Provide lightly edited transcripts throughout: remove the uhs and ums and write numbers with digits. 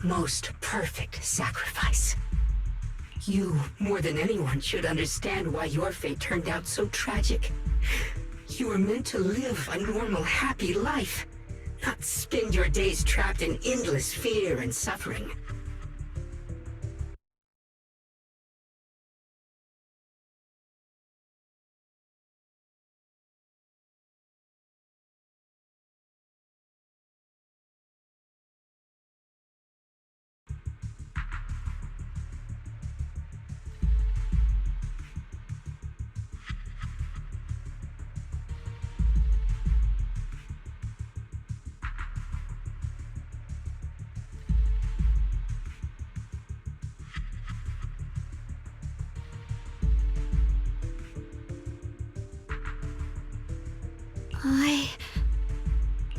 most perfect sacrifice. You, more than anyone, should understand why your fate turned out so tragic. You were meant to live a normal, happy life, not spend your days trapped in endless fear and suffering.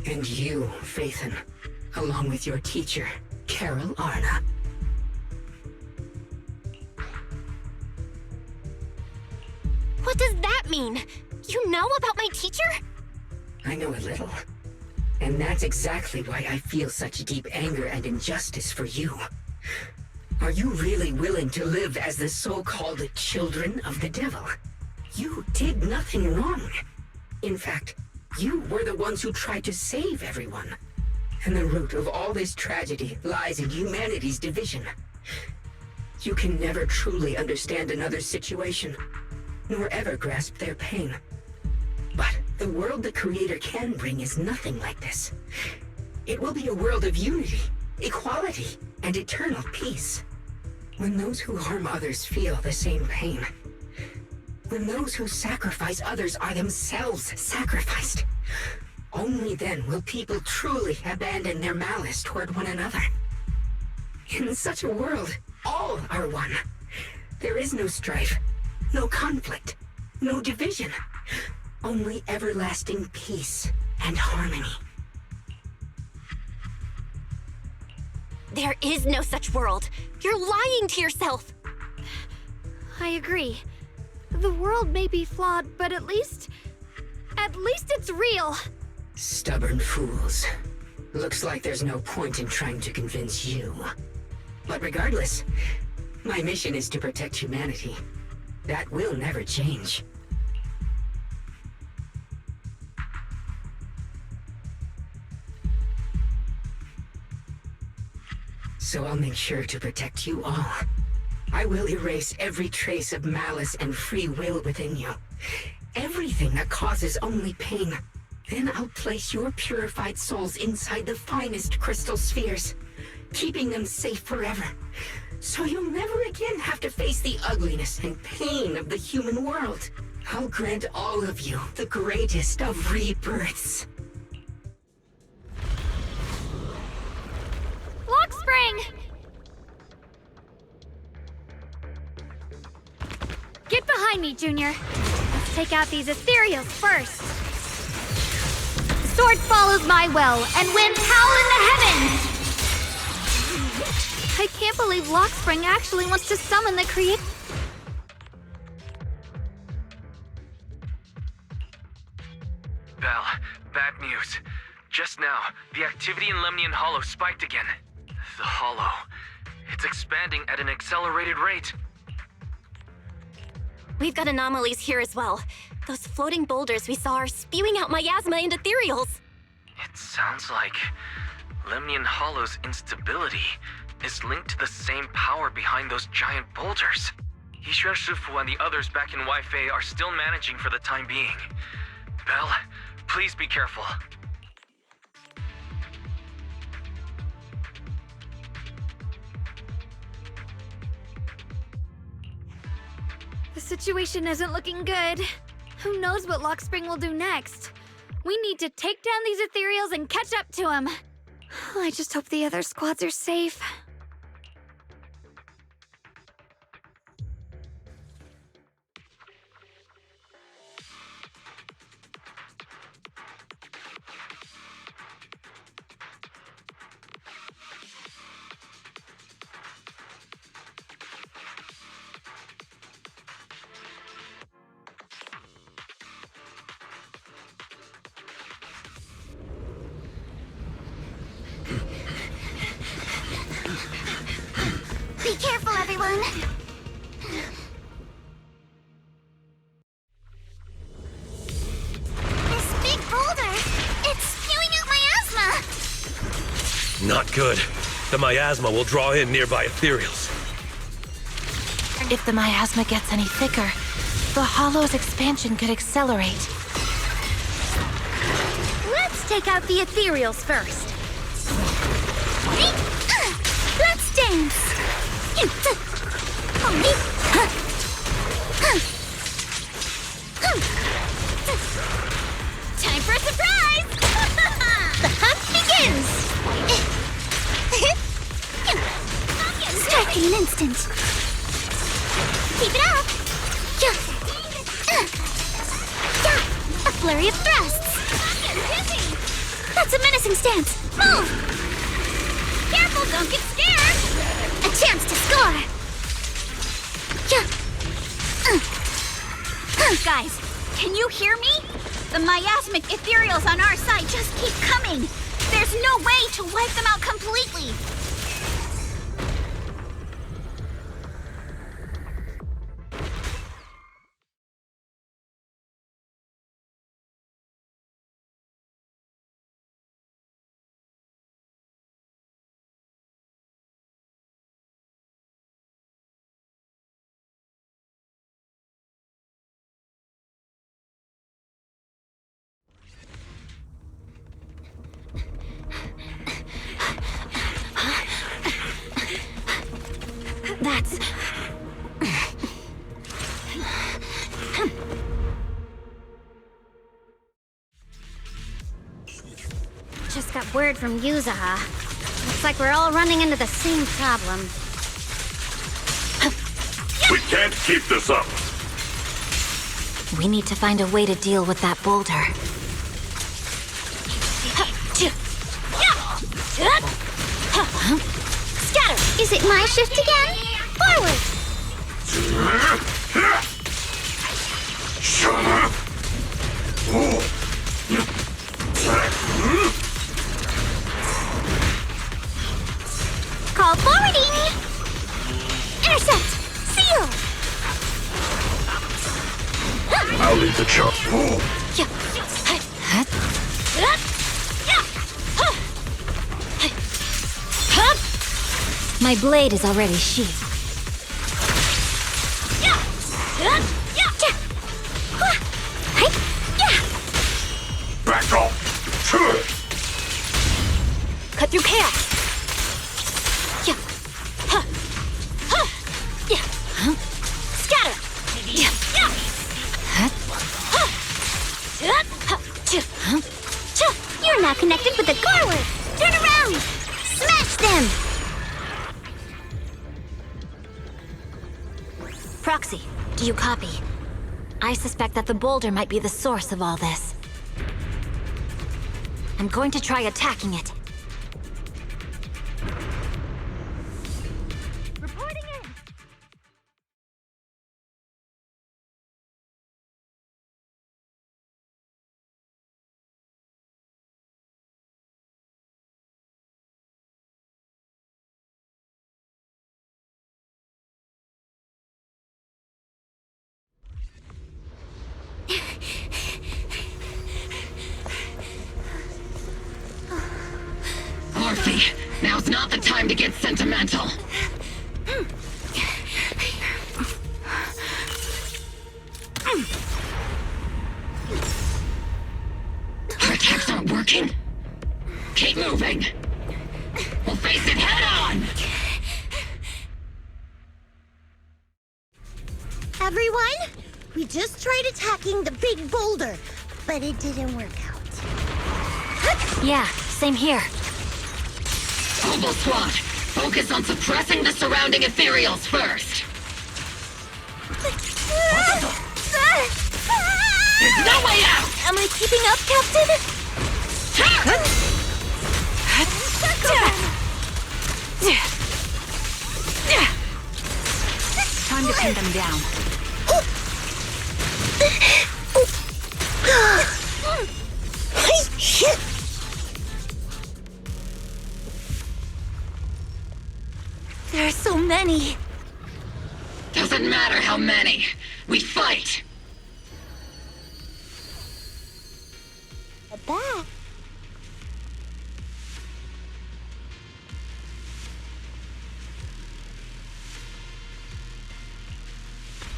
And you, Phaethon, along with your teacher, Carol Arna. What does that mean? You know about my teacher? I know a little. And that's exactly why I feel such deep anger and injustice for you. Are you really willing to live as the so-called children of the devil? You did nothing wrong. In fact, you were the ones who tried to save everyone. And the root of all this tragedy lies in humanity's division. You can never truly understand another's situation, nor ever grasp their pain. But the world the Creator can bring is nothing like this. It will be a world of unity, equality, and eternal peace. When those who harm others feel the same pain, when those who sacrifice others are themselves sacrificed, only then will people truly abandon their malice toward one another. In such a world, all are one. There is no strife, no conflict, no division, only everlasting peace and harmony. There is no such world. You're lying to yourself. I agree. The world may be flawed, but at least it's real. Stubborn fools. Looks like there's no point in trying to convince you. But regardless, my mission is to protect humanity. That will never change. So I'll make sure to protect you all. I will erase every trace of malice and free will within you. Everything that causes only pain. Then I'll place your purified souls inside the finest crystal spheres, keeping them safe forever. So you'll never again have to face the ugliness and pain of the human world. I'll grant all of you the greatest of rebirths. Lock spring! Get behind me, Junior. Let's take out these ethereals first. The sword follows my will, and winds howl in the heavens! I can't believe Lockspring actually wants to summon the creator. Belle, bad news. Just now, the activity in Lemnian Hollow spiked again. The Hollow. It's expanding at an accelerated rate. We've got anomalies here as well. Those floating boulders we saw are spewing out miasma and ethereals. It sounds like Lemnian Hollow's instability is linked to the same power behind those giant boulders. Yixuan Shifu and the others back in Weifei are still managing for the time being. Belle, please be careful. The situation isn't looking good. Who knows what Lockspring will do next? We need to take down these ethereals and catch up to him. I just hope the other squads are safe. one. This big boulder, it's spewing out miasma. Not good. The miasma will draw in nearby ethereals. If the miasma gets any thicker, the hollow's expansion could accelerate. Let's take out the ethereals first. Let's dance. Time for a surprise! The hunt begins! Strike in an instant. Keep it up! A flurry of thrusts! That's a menacing stance! Move! Careful, don't get scared! A chance to score! Guys, can you hear me? The miasmic ethereals on our side just keep coming! There's no way to wipe them out completely! That's... Just got word from Yuzaha. Looks like we're all running into the same problem. We can't keep this up. We need to find a way to deal with that boulder. Scatter! Is it my shift again? Forward! Call forwarding! Intercept! Seal! I'll lead the charge. My blade is already sheathed. Back off. Cut through chaos. Scatter. You're now connected with the Garwood! Turn around! Smash them! Proxy, do you copy? I suspect that the boulder might be the source of all this. I'm going to try attacking it. Reporting in! Morphe, now's not the time to get sentimental. Our attacks aren't working. Keep moving. We'll face it head on. Everyone, we just tried attacking the big boulder, but it didn't work out. Yeah, same here. Mobile Squad, focus on suppressing the surrounding ethereals first. There's no way out! Am I keeping up, Captain? Time to pin them down. There are so many. Doesn't matter how many. We fight! Back.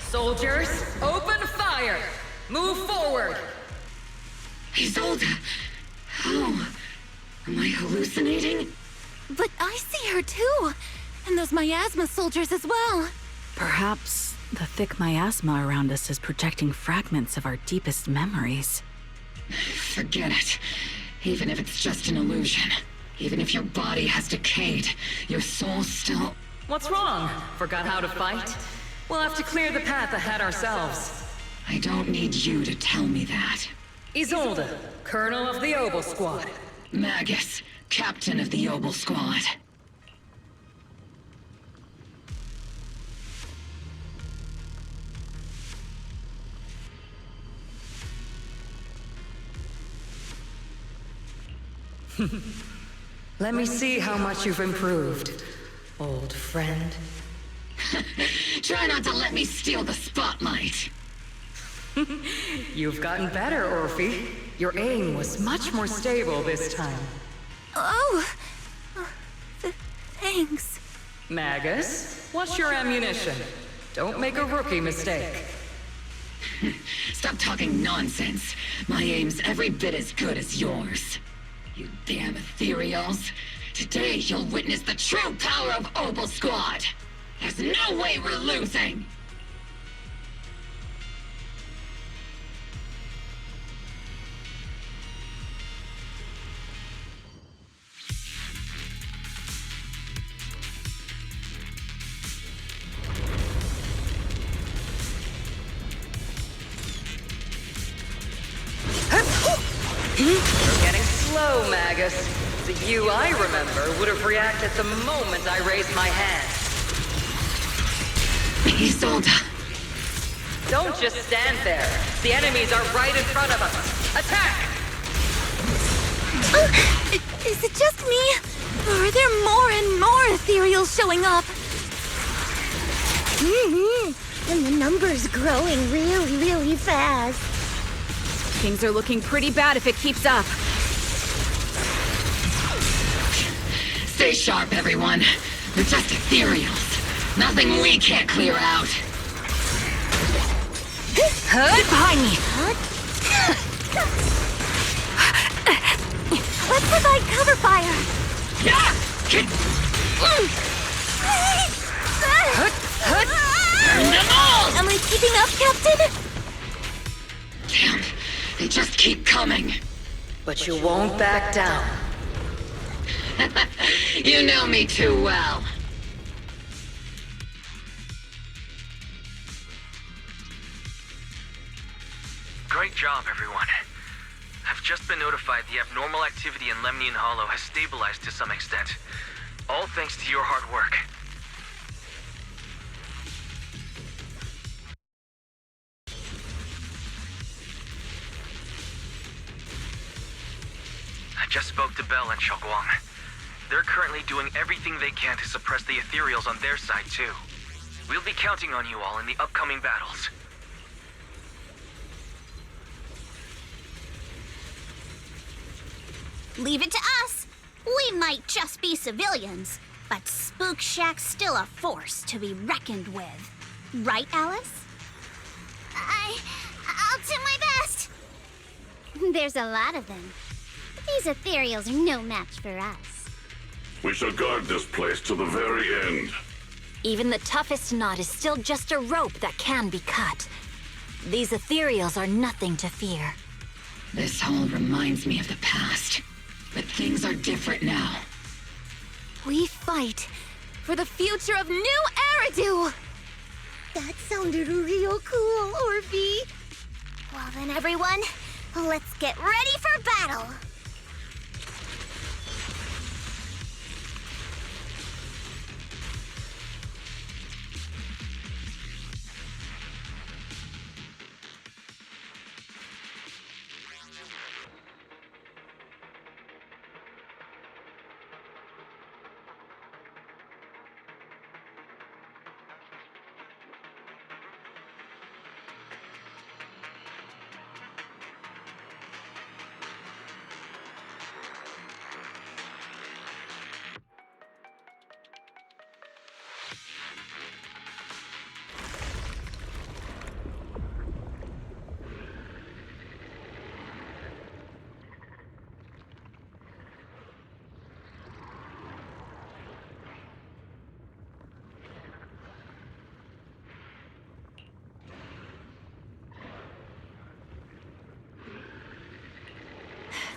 Soldiers, open fire! Move forward! Isolde! How? Am I hallucinating? But I see her too! And those miasma soldiers as well! Perhaps the thick miasma around us is projecting fragments of our deepest memories. Forget it. Even if it's just an illusion. Even if your body has decayed, your soul still... What's wrong? Forgot how to fight? We'll have to clear the path ahead ourselves. I don't need you to tell me that. Isolde, Colonel of the Obel Squad. Magus, Captain of the Obel Squad. Let me see how much you've improved, old friend. Try not to let me steal the spotlight. You've gotten better, Orphe. Your aim was much more stable this time. Oh! Thanks. Magus, what's your ammunition? Don't make a rookie mistake. Stop talking nonsense. My aim's every bit as good as yours. You damn ethereals. Today you'll witness the true power of Obel Squad. There's no way we're losing. You're getting slow, Magus. The you I remember would have reacted the moment I raised my hand. Isolde. Don't just stand there. The enemies are right in front of us. Attack! Is it just me? Or are there more and more ethereals showing up? And the number's growing really, really fast. Things are looking pretty bad if it keeps up. Stay sharp, everyone. They're just ethereals. Nothing we can't clear out. Get behind me! Let's provide cover fire! Burn them all! Am I keeping up, Captain? Damn, they just keep coming. But you won't back down. You know me too well. Great job, everyone. I've just been notified the abnormal activity in Lemnian Hollow has stabilized to some extent. All thanks to your hard work. I just spoke to Bell and Xiaoguang. They're currently doing everything they can to suppress the ethereals on their side, too. We'll be counting on you all in the upcoming battles. Leave it to us. We might just be civilians, but Spook Shack's still a force to be reckoned with. Right, Alice? I'll do my best. There's a lot of them. These ethereals are no match for us. We shall guard this place to the very end. Even the toughest knot is still just a rope that can be cut. These ethereals are nothing to fear. This all reminds me of the past. But things are different now. We fight for the future of New Eridu! That sounded real cool, Orphe. Well then, everyone, let's get ready for battle.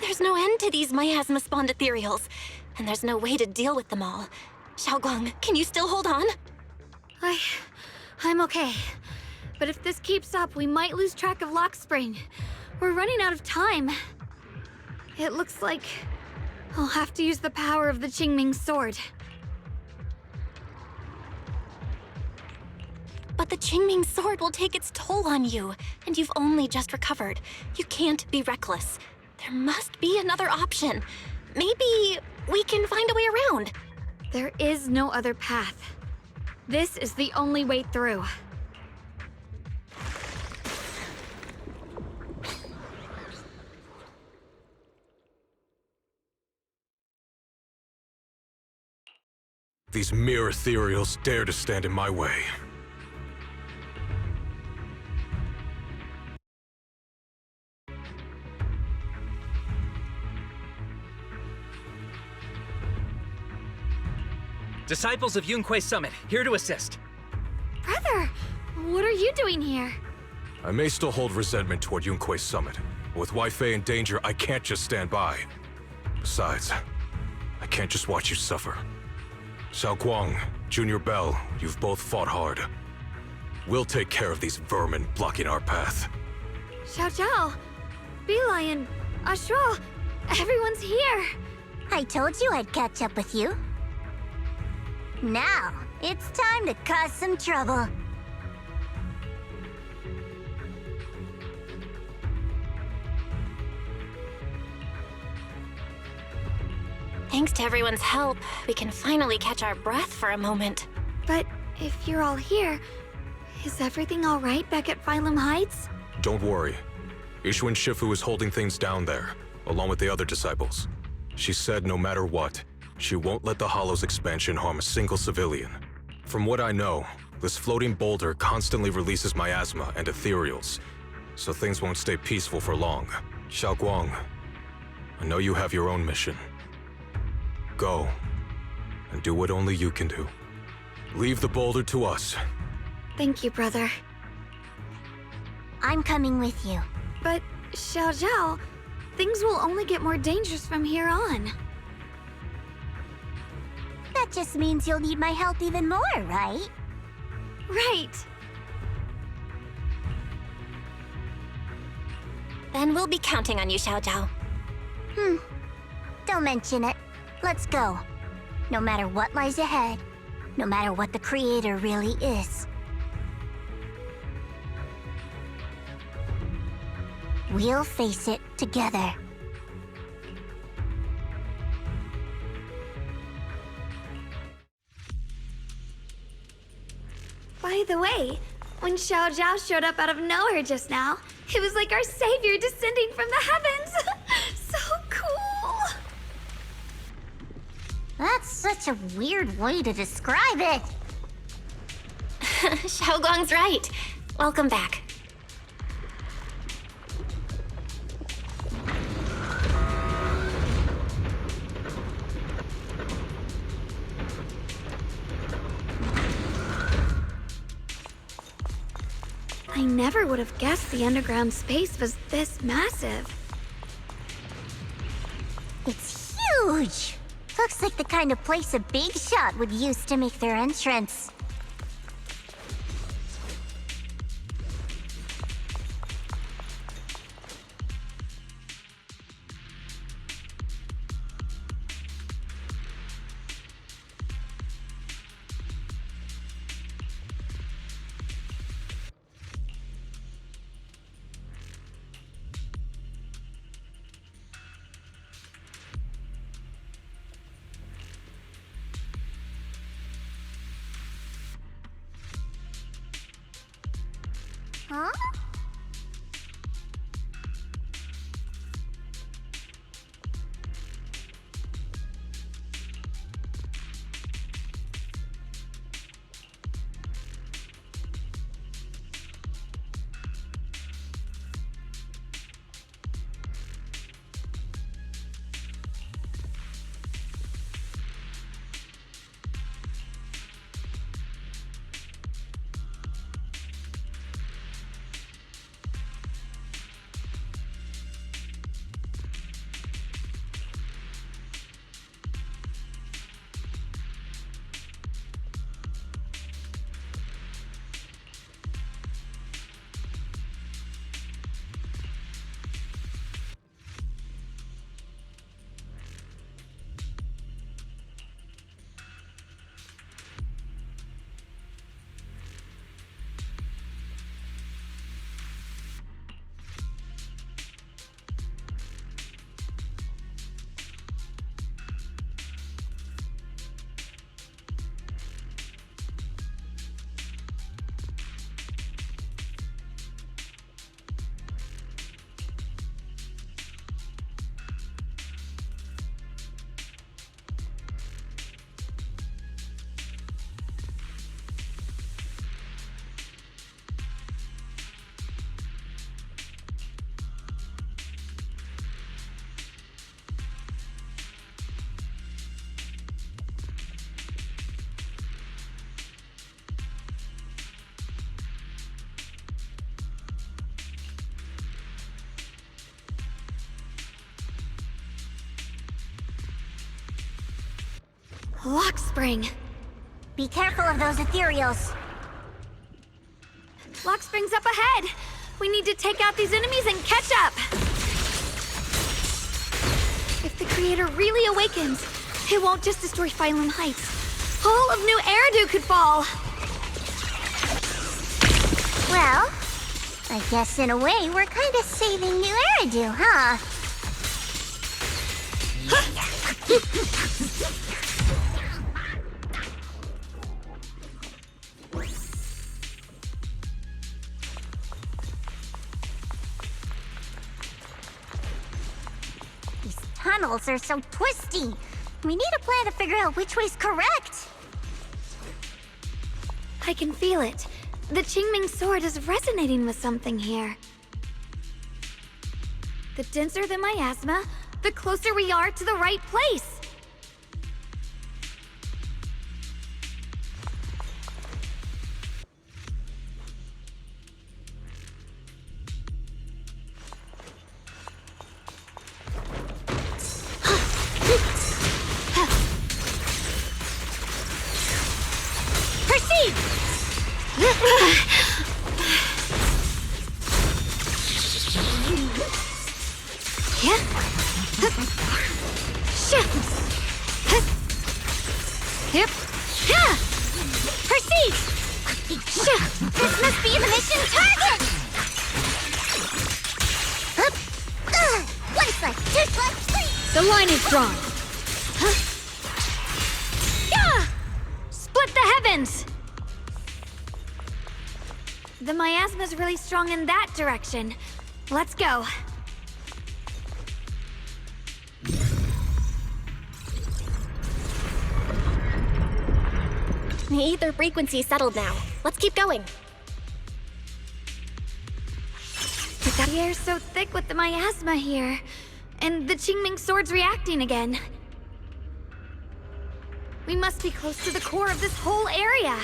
There's no end to these miasma-spawned ethereals, and there's no way to deal with them all. Xiaoguang, can you still hold on? I'm okay. But if this keeps up, we might lose track of Lock Spring. We're running out of time. It looks like I'll have to use the power of the Qingming sword. But the Qingming sword will take its toll on you, and you've only just recovered. You can't be reckless. There must be another option. Maybe we can find a way around. There is no other path. This is the only way through. These mere ethereals dare to stand in my way. Disciples of Yunque Summit, here to assist. Brother, what are you doing here? I may still hold resentment toward Yunque Summit, but with Wei-Fei in danger, I can't just stand by. Besides, I can't just watch you suffer. Xiaoguang, Junior Bell, you've both fought hard. We'll take care of these vermin blocking our path. Xiao Zhao, Beelion, Ashral, everyone's here. I told you I'd catch up with you. Now, it's time to cause some trouble. Thanks to everyone's help, we can finally catch our breath for a moment. But if you're all here, is everything all right back at Phylum Heights? Don't worry. Ishwin Shifu is holding things down there, along with the other disciples. She said no matter what, she won't let the Hollow's expansion harm a single civilian. From what I know, this floating boulder constantly releases miasma and ethereals, so things won't stay peaceful for long. Xiaoguang, I know you have your own mission. Go, and do what only you can do. Leave the boulder to us. Thank you, brother. I'm coming with you. But, Xiao Zhao, things will only get more dangerous from here on. That just means you'll need my help even more, right? Right. Then we'll be counting on you, Xiao Zhao. Don't mention it. Let's go. No matter what lies ahead, no matter what the Creator really is. We'll face it together. By the way, when Xiao Zhao showed up out of nowhere just now, it was like our savior descending from the heavens. So cool. That's such a weird way to describe it. Xiaoguang's right. Welcome back. I never would have guessed the underground space was this massive. It's huge! Looks like the kind of place a big shot would use to make their entrance. Huh? Lock spring. Be careful of those ethereals. Lock spring's up ahead. We need to take out these enemies and catch up. If the creator really awakens, it won't just destroy Phylum Heights. All of New Eridu could fall. Well, I guess in a way we're kind of saving New Eridu, huh? These tunnels are so twisty. We need a plan to figure out which way's correct. I can feel it. The Qingming sword is resonating with something here. The denser the miasma, the closer we are to the right place. Proceed! Yeah. Yep. Yeah. Proceed! This must be the mission target! One slide, two slides, three! The line is drawn. Yeah! Split the heavens! The miasma's really strong in that direction. Let's go. The ether frequency's settled now. Let's keep going. The air's so thick with the miasma here. And the Qingming sword's reacting again. We must be close to the core of this whole area.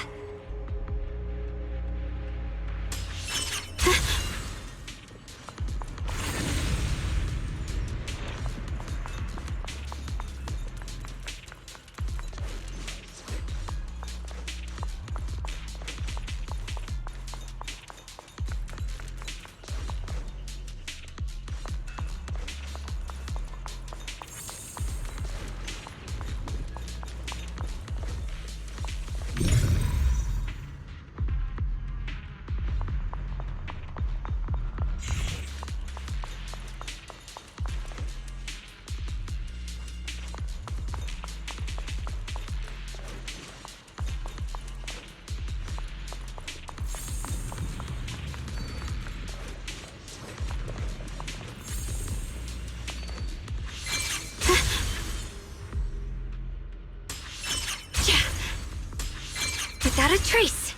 Without a trace.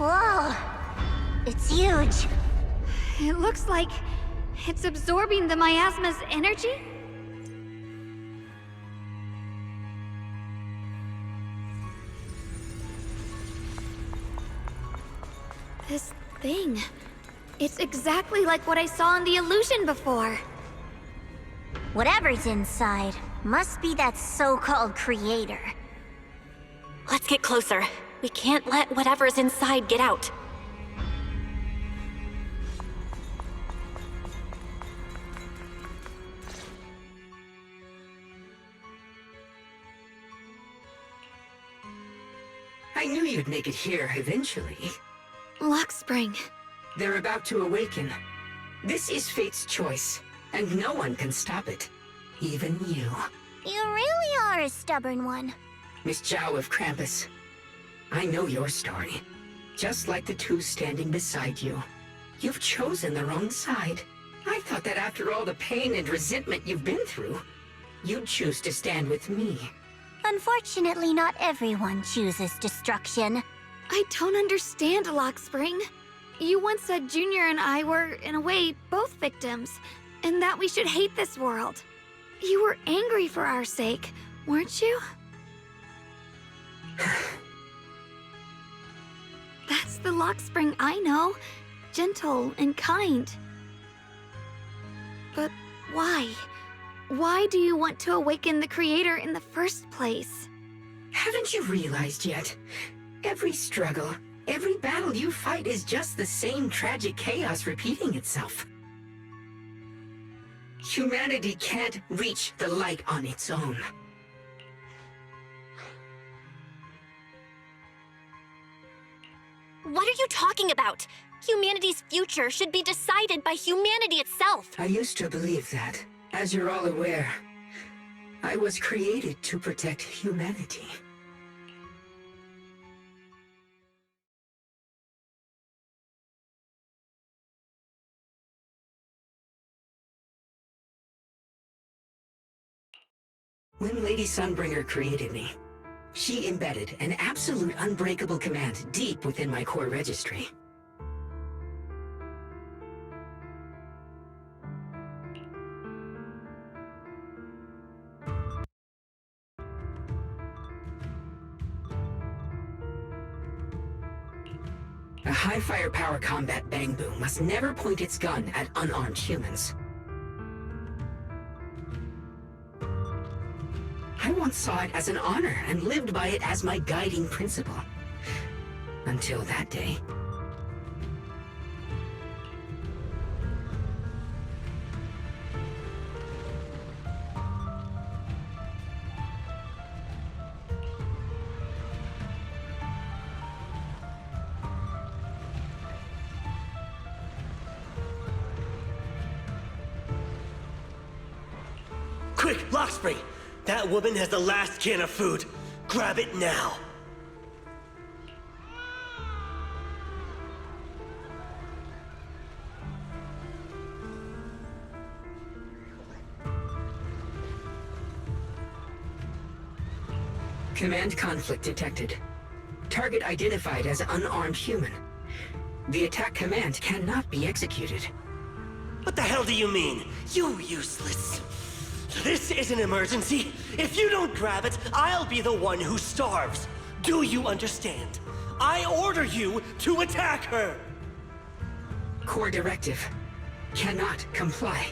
Whoa! It's huge. It looks like it's absorbing the miasma's energy? This thing. It's exactly like what I saw in the illusion before. Whatever's inside must be that so-called creator. Let's get closer. We can't let whatever's inside get out. I knew you'd make it here eventually. Lock spring. They're about to awaken. This is fate's choice, and no one can stop it. Even you. You really are a stubborn one. Miss Zhao of Krampus. I know your story. Just like the two standing beside you. You've chosen the wrong side. I thought that after all the pain and resentment you've been through, you'd choose to stand with me. Unfortunately, not everyone chooses destruction. I don't understand, Lockspring. You once said Junior and I were, in a way, both victims, and that we should hate this world. You were angry for our sake, weren't you? That's the Lockspring I know. Gentle and kind. But why? Why do you want to awaken the Creator in the first place? Haven't you realized yet? Every struggle, every battle you fight is just the same tragic chaos repeating itself. Humanity can't reach the light on its own. What are you talking about? Humanity's future should be decided by humanity itself. I used to believe that. As you're all aware, I was created to protect humanity. When Lady Sunbringer created me, she embedded an absolute unbreakable command deep within my core registry. A high firepower combat bang boom must never point its gun at unarmed humans. I once saw it as an honor and lived by it as my guiding principle. Until that day. Quick, Lockspring! That woman has the last can of food. Grab it now. Command conflict detected. Target identified as unarmed human. The attack command cannot be executed. What the hell do you mean? You useless. This is an emergency. If you don't grab it, I'll be the one who starves. Do you understand? I order you to attack her! Core directive. Cannot comply.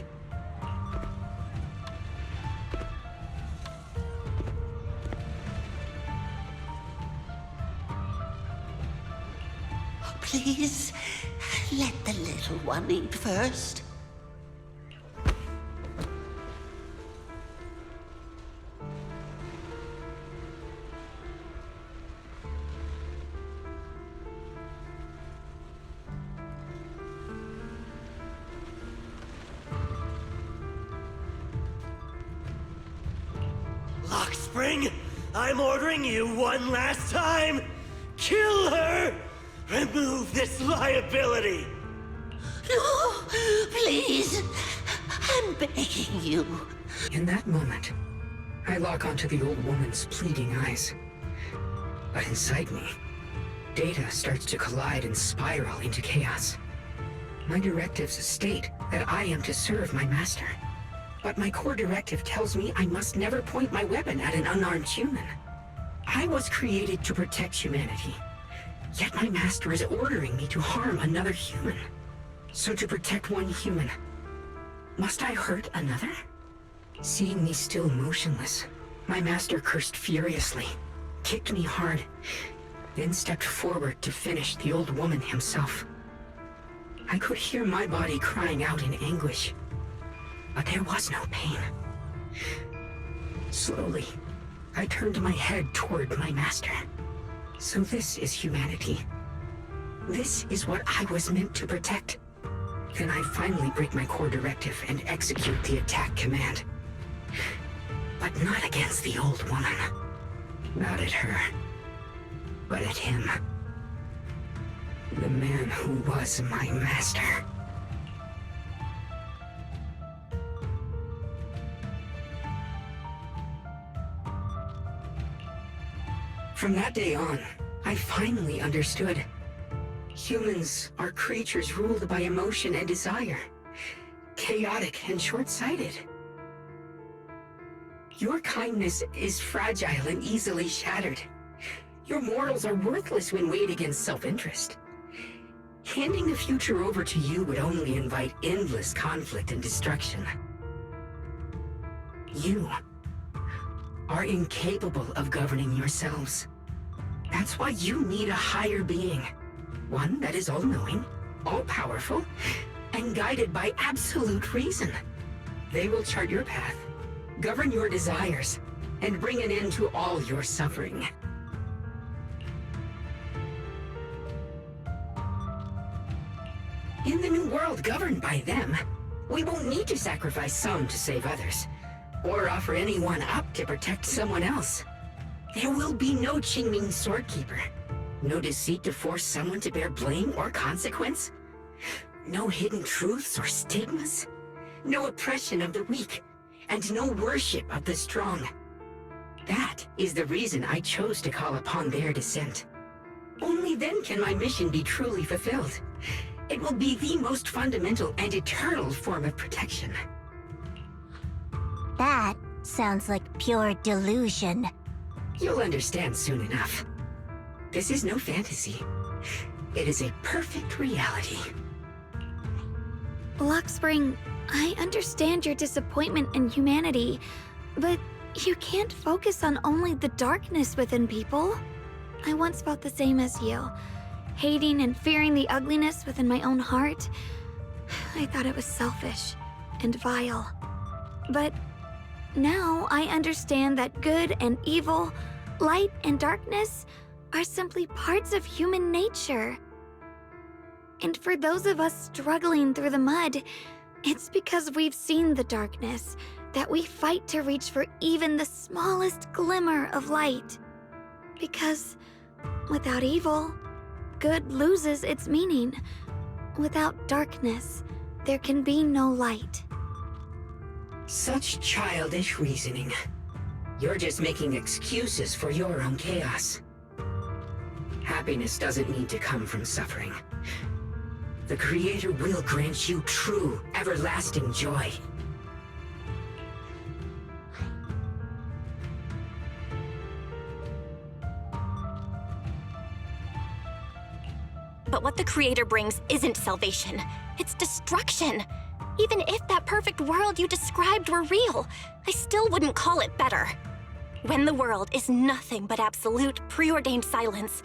Please, let the little one eat first. Lockspring, I'm ordering you one last time! Kill her! Remove this liability! No, please, I'm begging you. In that moment, I lock onto the old woman's pleading eyes. But inside me, data starts to collide and spiral into chaos. My directives state that I am to serve my master. But my core directive tells me I must never point my weapon at an unarmed human. I was created to protect humanity. Yet my master is ordering me to harm another human. So to protect one human, must I hurt another? Seeing me still motionless, my master cursed furiously, kicked me hard, then stepped forward to finish the old woman himself. I could hear my body crying out in anguish, but there was no pain. Slowly, I turned my head toward my master. So this is humanity. This is what I was meant to protect. Then I finally break my core directive and execute the attack command. But not against the old woman. Not at her, but at him. The man who was my master. From that day on, I finally understood. Humans are creatures ruled by emotion and desire. Chaotic and short-sighted. Your kindness is fragile and easily shattered. Your morals are worthless when weighed against self-interest. Handing the future over to you would only invite endless conflict and destruction. You are incapable of governing yourselves. That's why you need a higher being. One that is all-knowing, all-powerful, and guided by absolute reason. They will chart your path, govern your desires, and bring an end to all your suffering. In the new world governed by them, we won't need to sacrifice some to save others, or offer anyone up to protect someone else. There will be no Qingming Swordkeeper, no deceit to force someone to bear blame or consequence, no hidden truths or stigmas, no oppression of the weak, and no worship of the strong. That is the reason I chose to call upon their descent. Only then can my mission be truly fulfilled. It will be the most fundamental and eternal form of protection. That sounds like pure delusion. You'll understand soon enough. This is no fantasy. It is a perfect reality. Luxspring, I understand your disappointment in humanity, but you can't focus on only the darkness within people. I once felt the same as you. Hating and fearing the ugliness within my own heart. I thought it was selfish and vile. But now I understand that good and evil, light and darkness are simply parts of human nature. And for those of us struggling through the mud, it's because we've seen the darkness that we fight to reach for even the smallest glimmer of light. Because without evil, good loses its meaning. Without darkness, there can be no light. Such childish reasoning. You're just making excuses for your own chaos. Happiness doesn't need to come from suffering. The Creator will grant you true, everlasting joy. But what the Creator brings isn't salvation. It's destruction. Even if that perfect world you described were real, I still wouldn't call it better. When the world is nothing but absolute, preordained silence,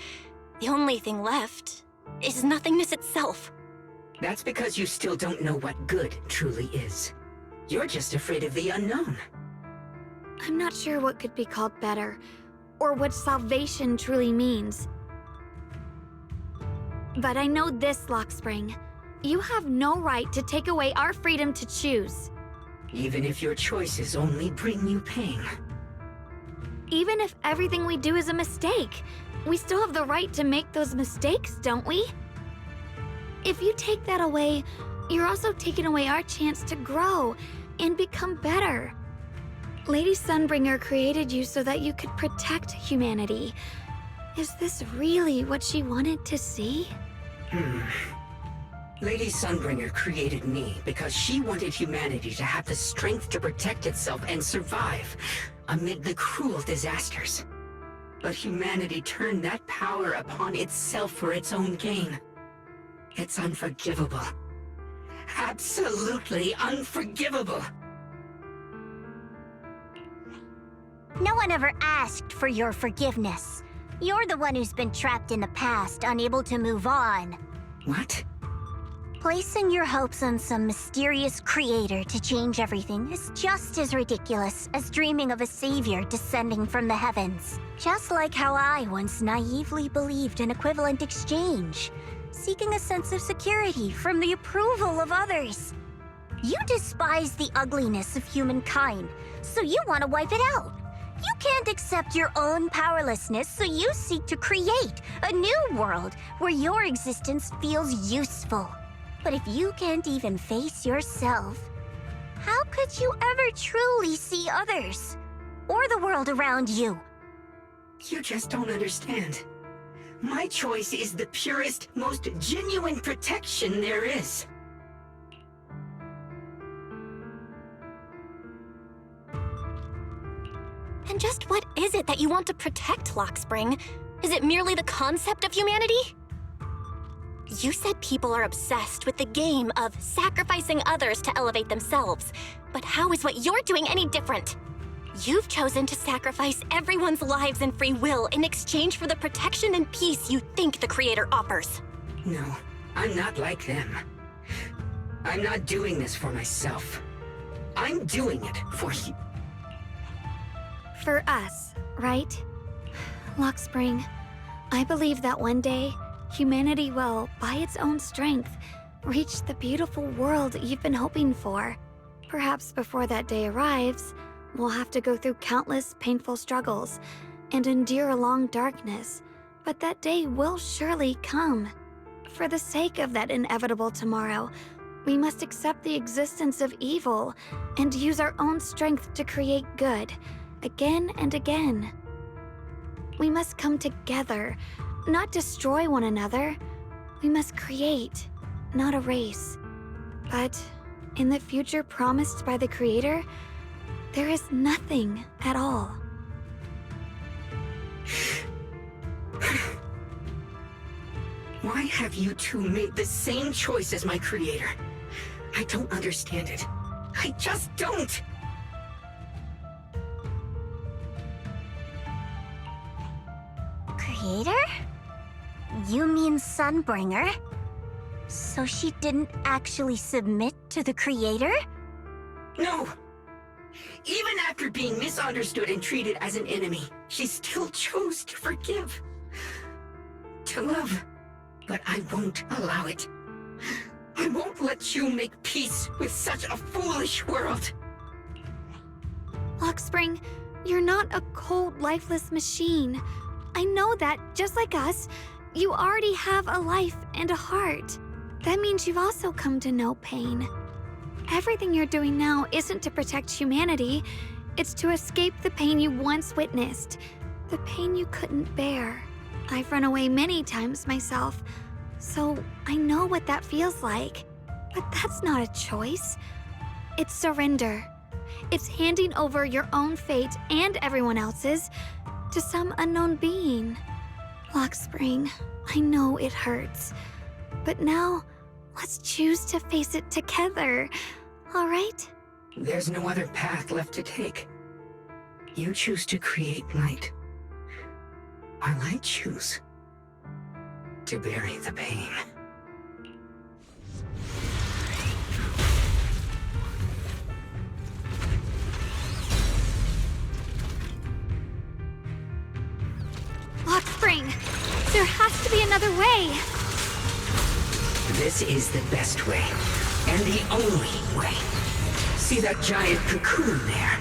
the only thing left is nothingness itself. That's because you still don't know what good truly is. You're just afraid of the unknown. I'm not sure what could be called better, or what salvation truly means. But I know this, Luxspring. You have no right to take away our freedom to choose. Even if your choices only bring you pain. Even if everything we do is a mistake, we still have the right to make those mistakes, don't we? If you take that away, you're also taking away our chance to grow and become better. Lady Sunbringer created you so that you could protect humanity. Is this really what she wanted to see? Lady Sunbringer created me because she wanted humanity to have the strength to protect itself and survive amid the cruel disasters. But humanity turned that power upon itself for its own gain. It's unforgivable. Absolutely unforgivable. No one ever asked for your forgiveness. You're the one who's been trapped in the past, unable to move on. What? Placing your hopes on some mysterious creator to change everything is just as ridiculous as dreaming of a savior descending from the heavens. Just like how I once naively believed in equivalent exchange, seeking a sense of security from the approval of others. You despise the ugliness of humankind, so you want to wipe it out. You can't accept your own powerlessness, so you seek to create a new world where your existence feels useful. But if you can't even face yourself, how could you ever truly see others? Or the world around you? You just don't understand. My choice is the purest, most genuine protection there is. And just what is it that you want to protect, Lockspring? Is it merely the concept of humanity? You said people are obsessed with the game of sacrificing others to elevate themselves. But how is what you're doing any different? You've chosen to sacrifice everyone's lives and free will in exchange for the protection and peace you think the Creator offers. No, I'm not like them. I'm not doing this for myself. I'm doing it for you. For us, right? Lockspring, I believe that one day, humanity will, by its own strength, reach the beautiful world you've been hoping for. Perhaps before that day arrives, we'll have to go through countless painful struggles and endure a long darkness, but that day will surely come. For the sake of that inevitable tomorrow, we must accept the existence of evil and use our own strength to create good, again and again. We must come together, not destroy one another. We must create, not erase. But in the future promised by the Creator, there is nothing at all. Why have you two made the same choice as my Creator? I don't understand it. I just don't! Creator? You mean Sunbringer? So she didn't actually submit to the Creator? No! Even after being misunderstood and treated as an enemy, she still chose to forgive. To love. But I won't allow it. I won't let you make peace with such a foolish world. Lockspring, you're not a cold, lifeless machine. I know that, just like us, you already have a life and a heart. That means you've also come to know pain. Everything you're doing now isn't to protect humanity. It's to escape the pain you once witnessed. The pain you couldn't bear. I've run away many times myself, so I know what that feels like. But that's not a choice. It's surrender. It's handing over your own fate and everyone else's to some unknown being. Lockspring, I know it hurts, but now let's choose to face it together, all right? There's no other path left to take. You choose to create light, while I choose to bury the pain. Lockspring, there has to be another way. This is the best way, and the only way. See that giant cocoon there?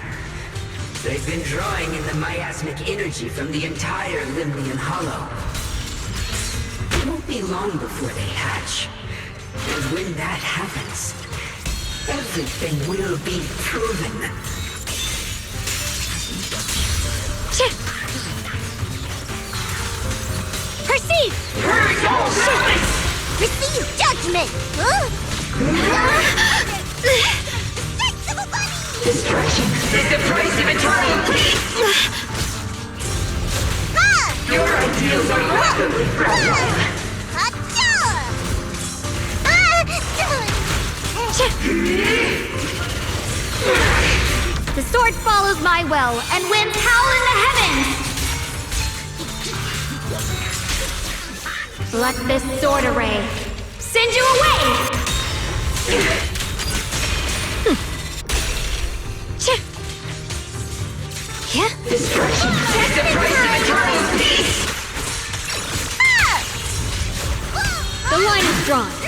They've been drawing in the miasmic energy from the entire Limnian Hollow. It won't be long before they hatch. And when that happens, everything will be proven. Perceive! Receive judgment! Destruction is the price of eternal peace! Your ideals are rapidly fragile. The sword follows my will, and winds howl in the heavens! Let this sword array send you away! Yeah? Destruction is the price of eternal peace! The line is drawn.